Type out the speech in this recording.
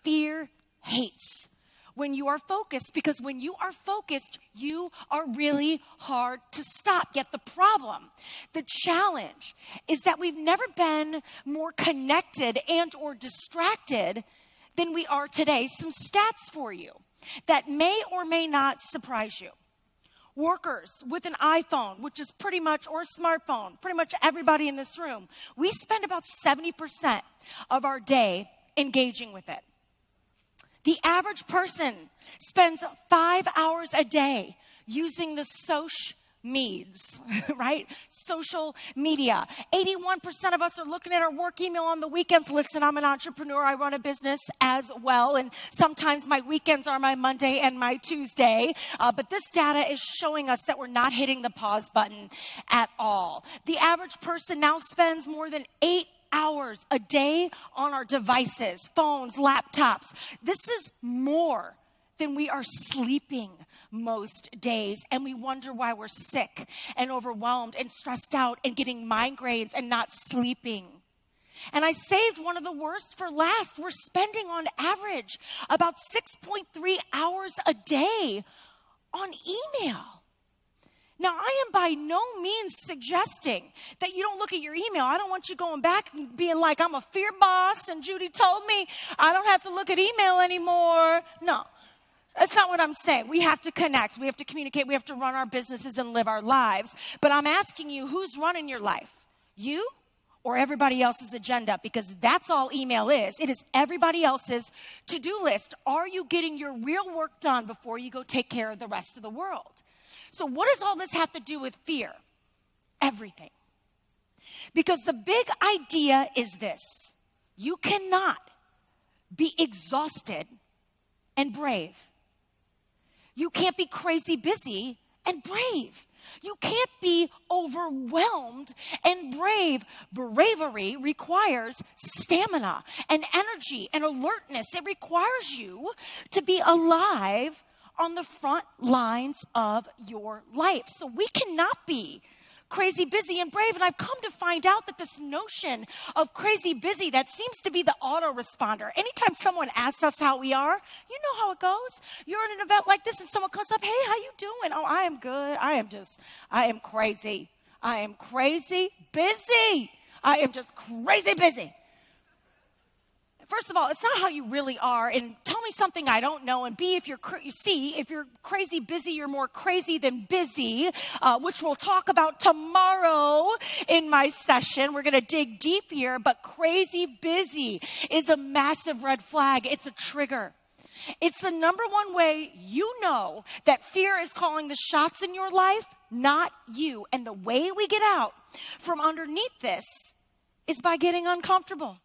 fear hates when you are focused, because when you are focused, you are really hard to stop. Yet the problem, the challenge, is that we've never been more connected and or distracted than we are today. Some stats for you that may or may not surprise you. Workers with an iPhone, which is pretty much, or a smartphone, pretty much everybody in this room, we spend about 70% of our day engaging with it. The average person spends 5 hours a day using the social meds, right? Social media. 81% of us are looking at our work email on the weekends. Listen, I'm an entrepreneur. I run a business as well. And sometimes my weekends are my Monday and my Tuesday. But this data is showing us that we're not hitting the pause button at all. The average person now spends more than 8 hours a day on our devices, phones, laptops. This is more than we are sleeping most days, and we wonder why we're sick and overwhelmed and stressed out and getting migraines and not sleeping. And I saved one of the worst for last. We're spending on average about 6.3 hours a day on email. Now, I am by no means suggesting that you don't look at your email. I don't want you going back and being like, I'm a fear boss, and Judi told me I don't have to look at email anymore. No, that's not what I'm saying. We have to connect. We have to communicate. We have to run our businesses and live our lives. But I'm asking you, who's running your life? You or everybody else's agenda? Because that's all email is. It is everybody else's to-do list. Are you getting your real work done before you go take care of the rest of the world? So what does all this have to do with fear? Everything. Because the big idea is this: you cannot be exhausted and brave. You can't be crazy busy and brave. You can't be overwhelmed and brave. Bravery requires stamina and energy and alertness. It requires you to be alive on the front lines of your life. So we cannot be crazy busy and brave. And I've come to find out that this notion of crazy busy, that seems to be the autoresponder. Anytime someone asks us how we are, you know how it goes. You're at an event like this and someone comes up, hey, how you doing? Oh, I am good. I am crazy. I am crazy busy. I am just crazy busy. First of all, it's not how you really are, and tell me something I don't know, and B, if you're crazy busy, you're more crazy than busy, which we'll talk about tomorrow in my session. We're going to dig deep here, but crazy busy is a massive red flag. It's a trigger. It's the number one way you know that fear is calling the shots in your life, not you. And the way we get out from underneath this is by getting uncomfortable.